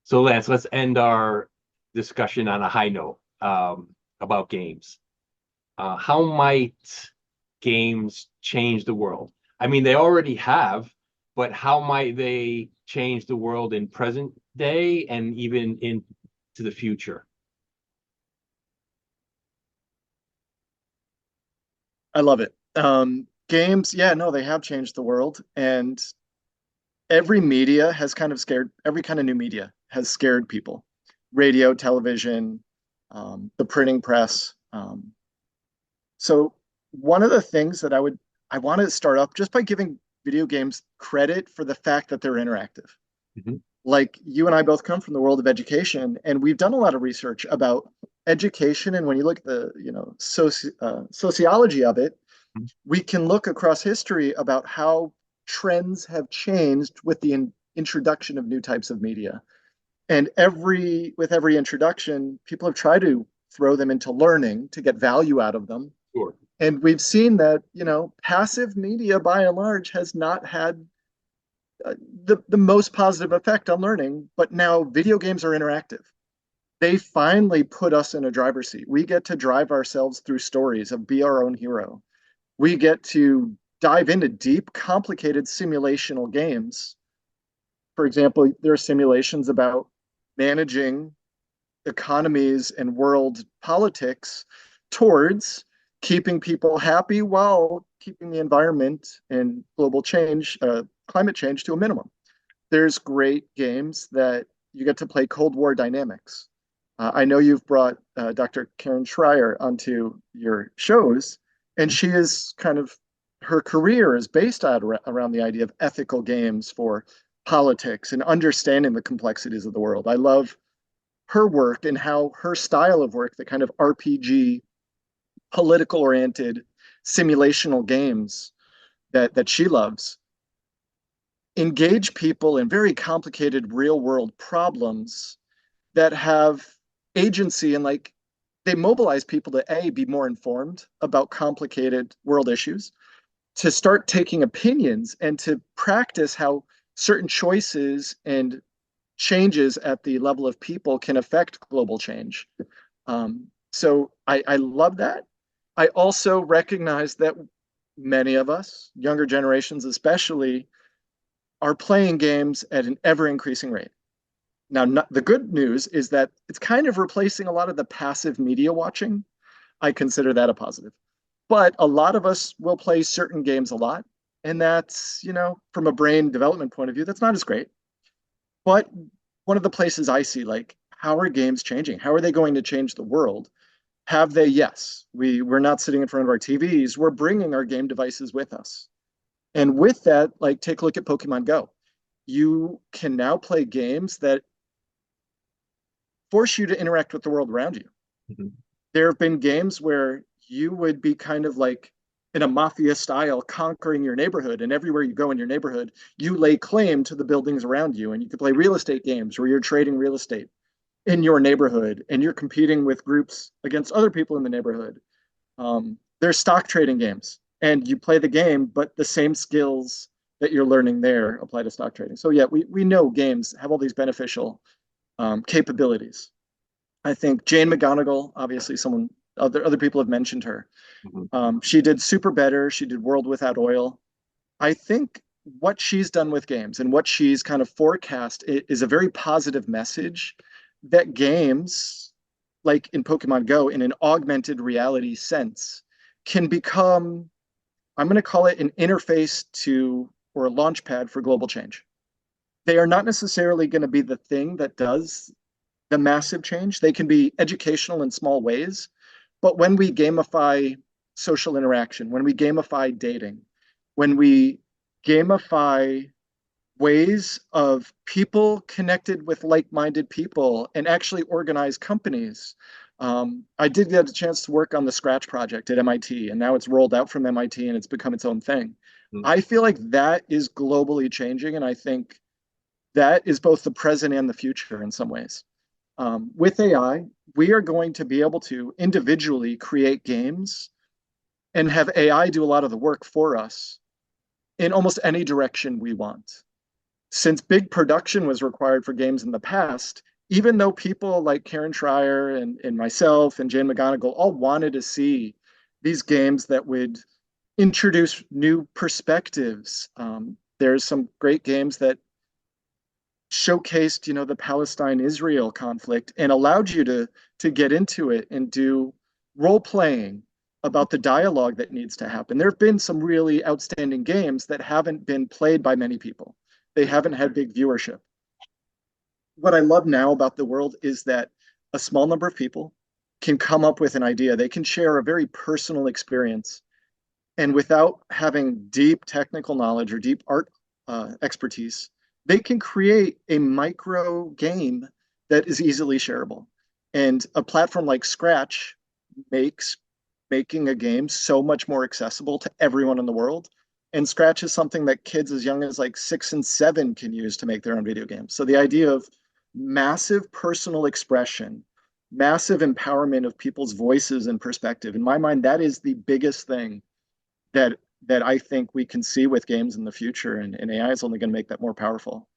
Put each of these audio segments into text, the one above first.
So Lance, let's end our discussion on a high note about games. How might games change the world? I mean, they already have, but how might they change the world in present day and even into the future? I love it. Games, yeah, no, they have changed the world, and every media has kind of scared, every kind of new media has scared people. Radio, television, the printing press. So one of the things that I want to start up just by giving video games credit for the fact that they're interactive. Mhm. Like you and I both come from the world of education, and we've done a lot of research about education. And when you look at the, sociology of it, we can look across history about how trends have changed with the introduction of new types of media. And with every introduction, people have tried to throw them into learning to get value out of them. Sure. And we've seen that, passive media by and large has not had the most positive effect on learning, but now video games are interactive. They finally put us in a driver's seat. We get to drive ourselves through stories of be our own hero. We get to dive into deep, complicated simulational games. For example, there are simulations about managing economies and world politics towards keeping people happy while keeping the environment and global change, climate change to a minimum. There's great games that you get to play Cold War dynamics. I know you've brought Dr. Karen Schreier onto your shows, and she is kind of her career is based out around the idea of ethical games for politics and understanding the complexities of the world. I love her work and how her style of work, the kind of RPG, political oriented simulational games that she loves, engage people in very complicated real world problems that have agency and like they mobilize people to be more informed about complicated world issues, to start taking opinions and to practice how certain choices and changes at the level of people can affect global change. So I love that. I also recognize that many of us, younger generations especially, are playing games at an ever increasing rate. Now, the good news is that it's kind of replacing a lot of the passive media watching. I consider that a positive. But a lot of us will play certain games a lot. And that's, from a brain development point of view, that's not as great. But one of the places I see, like, how are games changing? How are they going to change the world? Have they? Yes. We're not sitting in front of our TVs. We're bringing our game devices with us. And with that, like, take a look at Pokemon Go. You can now play games that force you to interact with the world around you. Mhm. There have been games where you would be kind of like in a mafia style conquering your neighborhood, and everywhere you go in your neighborhood you lay claim to the buildings around you, and you could play real estate games where you're trading real estate in your neighborhood and you're competing with groups against other people in the neighborhood. There's stock trading games and you play the game, but the same skills that you're learning there apply to stock trading. So yeah, we know games have all these beneficial capabilities. I think Jane McGonigal, obviously, someone other people have mentioned her. Mhm. She did Super Better. She did World Without Oil. I think what she's done with games and what she's kind of forecast is a very positive message that games, like in Pokemon Go, in an augmented reality sense, can become, I'm going to call it an interface to or a launch pad for global change. They are not necessarily going to be the thing that does the massive change. They can be educational in small ways. But when we gamify social interaction, when we gamify dating, when we gamify ways of people connected with like-minded people and actually organize companies. I did get a chance to work on the Scratch project at MIT, and now it's rolled out from MIT and it's become its own thing. Mhm. I feel like that is globally changing, and I think that is both the present and the future in some ways. With AI, we are going to be able to individually create games and have AI do a lot of the work for us in almost any direction we want. since big production was required for games in the past, even though people like Karen Schreier and myself and Jane McGonigal all wanted to see these games that would introduce new perspectives. There's some great games that showcased, the Palestine-Israel conflict and allowed you to get into it and do role playing about the dialogue that needs to happen. There have been some really outstanding games that haven't been played by many people. They haven't had big viewership. What I love now about the world is that a small number of people can come up with an idea. They can share a very personal experience, and without having deep technical knowledge or deep art expertise, they can create a micro game that is easily shareable. And a platform like Scratch makes making a game so much more accessible to everyone in the world. And Scratch is something that kids as young as like 6 and 7 can use to make their own video games. So the idea of massive personal expression, massive empowerment of people's voices and perspective, in my mind, that is the biggest thing that I think we can see with games in the future, and AI is only going to make that more powerful.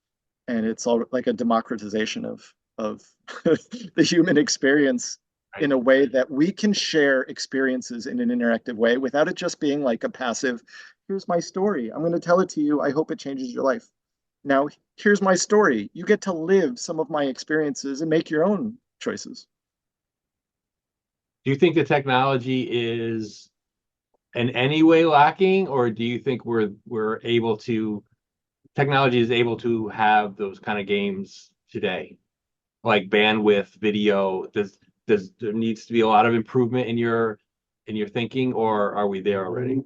And it's all like a democratization of the human experience Right. in a way that we can share experiences in an interactive way without it just being like a passive, here's my story. I'm going to tell it to you. I hope it changes your life. Now, here's my story. You get to live some of my experiences and make your own choices. Do you think the technology is in any way lacking, or do you think we're able to technology is able to have those kind of games today, like bandwidth, video? Does there needs to be a lot of improvement in your thinking, or are we there already?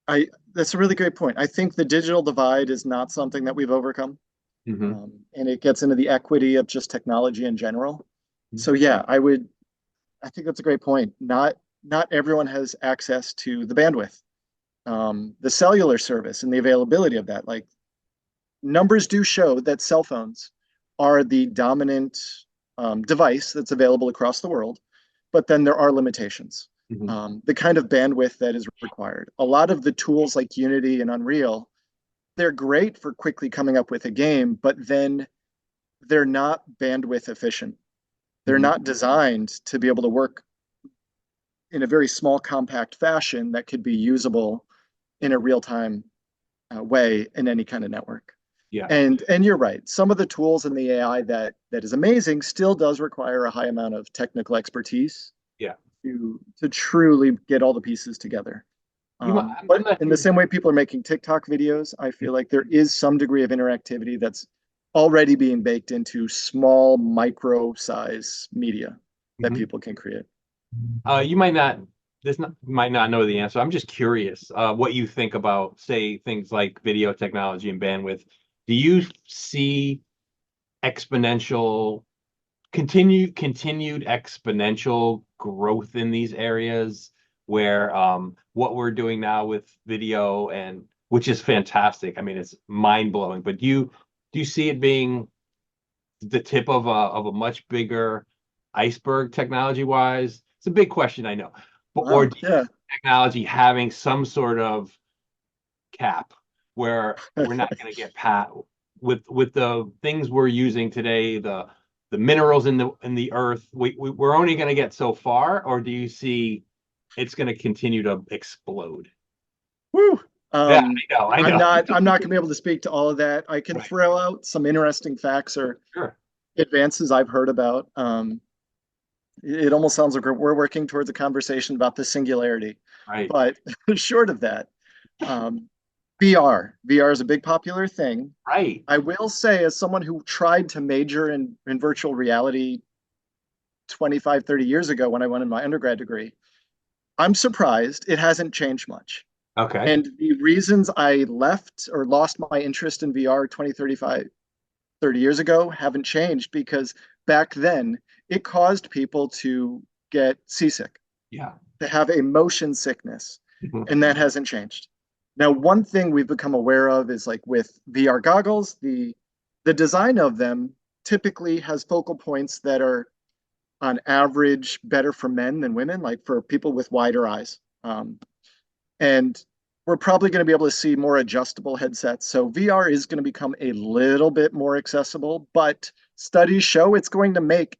I That's a really great point. I think the digital divide is not something that we've overcome. Hmm. And it gets into the equity of just technology in general. So yeah, I think that's a great point. Not everyone has access to the bandwidth, the cellular service, and the availability of that. Like numbers do show that cell phones are the dominant device that's available across the world, but then there are limitations. Hmm. The kind of bandwidth that is required. A lot of the tools like Unity and Unreal, they're great for quickly coming up with a game, but then they're not bandwidth efficient. They're Hmm. not designed to be able to work in a very small, compact fashion that could be usable in a real time way in any kind of network. Yeah, And you're right. Some of the tools in the AI that is amazing still does require a high amount of technical expertise yeah. to truly get all the pieces together. I'm But not in the sure. same way people are making TikTok videos, I feel like there is some degree of interactivity that's already being baked into small micro size media that Mhm. people can create. You might not might not know the answer. I'm just curious, what you think about, say, things like video technology and bandwidth. Do you see exponential continued exponential growth in these areas where what we're doing now with video, and which is fantastic. I mean, it's mind blowing. But do you see it being the tip of a much bigger iceberg technology wise? It's a big question, I know. But or Wow. do you Yeah. see technology having some sort of cap where we're not going to get pat with the things we're using today, the minerals in the earth, we're only going to get so far, or do you see it's going to continue to explode? Woo. Yeah, Um, I know. I'm not gonna be able to speak to all of that. I can Right. throw out some interesting facts or Sure. advances I've heard about. It almost sounds like we're working towards a conversation about the singularity, Right. but short of that, um, VR is a big popular thing. Right. I will say, as someone who tried to major in virtual reality 25, 30 years ago when I went in my undergrad degree, I'm surprised it hasn't changed much. Okay. And the reasons I left or lost my interest in VR 20, 30 years ago haven't changed because back then it caused people to get seasick, Yeah. to have a motion sickness, Mhm. and that hasn't changed. Now, one thing we've become aware of is like with VR goggles, the design of them typically has focal points that are on average better for men than women, like for people with wider eyes. And we're probably going to be able to see more adjustable headsets. So VR is going to become a little bit more accessible, but studies show it's going to make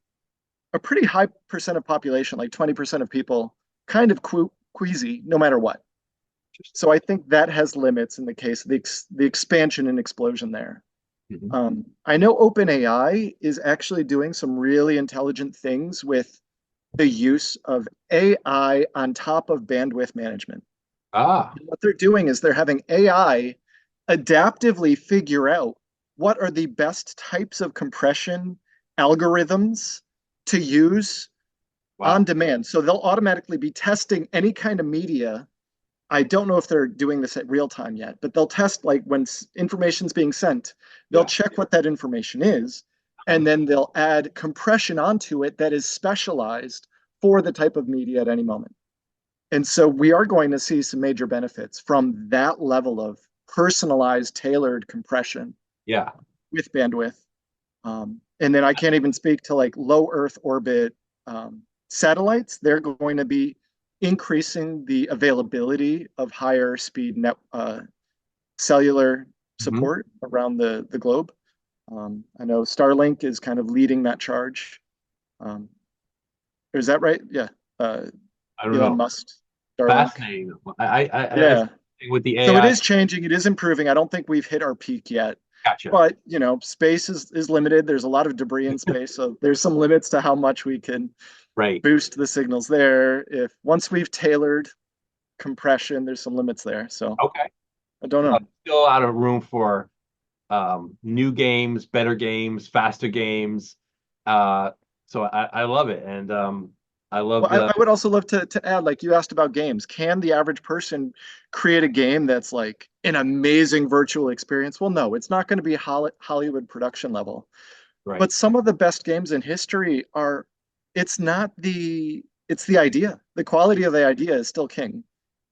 a pretty high percent of population, like 20% of people, kind of queasy no matter what. So I think that has limits in the case of the expansion and explosion there. Mhm. I know OpenAI is actually doing some really intelligent things with the use of AI on top of bandwidth management. Ah, What they're doing is they're having AI adaptively figure out what are the best types of compression algorithms to use on wow. demand. So they'll automatically be testing any kind of media. I don't know if they're doing this at real time yet, but they'll test like when information's being sent, they'll Yeah. check what that information is, and then they'll add compression onto it that is specialized for the type of media at any moment. And so we are going to see some major benefits from that level of personalized, tailored compression Yeah. with bandwidth. And then I can't even speak to like low Earth orbit satellites. They're going to be increasing the availability of higher speed cellular Mhm. support around the globe. I know Starlink is kind of leading that charge. Um, is that right? Yeah. Uh, I don't Elon know. Musk, Starlink. Fascinating. I Yeah. think with the So it AI. is changing. It is improving. I don't think we've hit our peak yet, Gotcha. but space is limited. There's a lot of debris in space, so there's some limits to how much we can Right. boost the signals there. If once we've tailored compression, there's some limits there. So Okay. I don't Well, know. still a lot of room for new games, better games, faster games. Uh, so I love it, and I love Well, I, the I would also love to add, like you asked about games. Can the average person create a game that's like an amazing virtual experience? Well, no, it's not going to be Hollywood production level. right. But some of the best games in history are, it's not it's the idea. The quality of the idea is still king.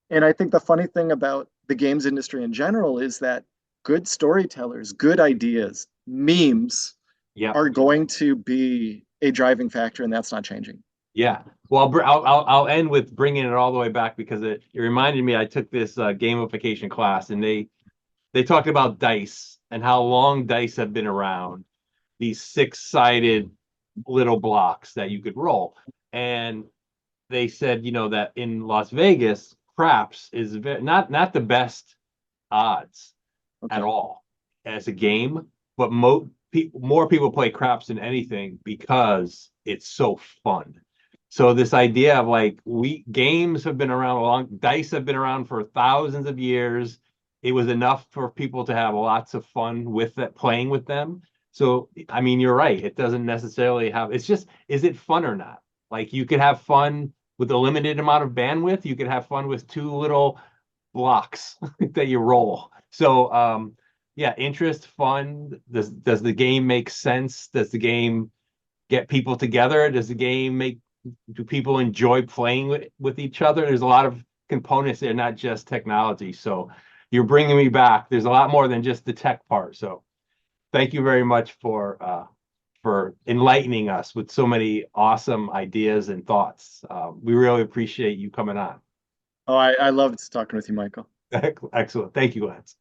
And I think the funny thing about the games industry in general is that good storytellers, good ideas, memes Yeah. are going to be a driving factor, and that's not changing. Yeah. Well, I'll end with bringing it all the way back because it reminded me I took this gamification class and they talked about dice and how long dice have been around. These six-sided little blocks that you could roll, and they said that in Las Vegas, craps is not the best odds at Okay. all as a game, but more people play craps than anything because it's so fun. So this idea of like we games have been around a long, dice have been around for thousands of years. It was enough for people to have lots of fun with that, playing with them. So I mean, you're right. It doesn't necessarily have. It's just, is it fun or not? Like you could have fun with a limited amount of bandwidth. You could have fun with two little blocks that you roll. So yeah, interest, fun. Does the game make sense? Does the game get people together? Does the game make do people enjoy playing with each other? There's a lot of components there, not just technology. So you're bringing me back. There's a lot more than just the tech part. So thank you very much for enlightening us with so many awesome ideas and thoughts. We really appreciate you coming on. Oh, I loved talking with you, Michael. Excellent. Thank you, Lance.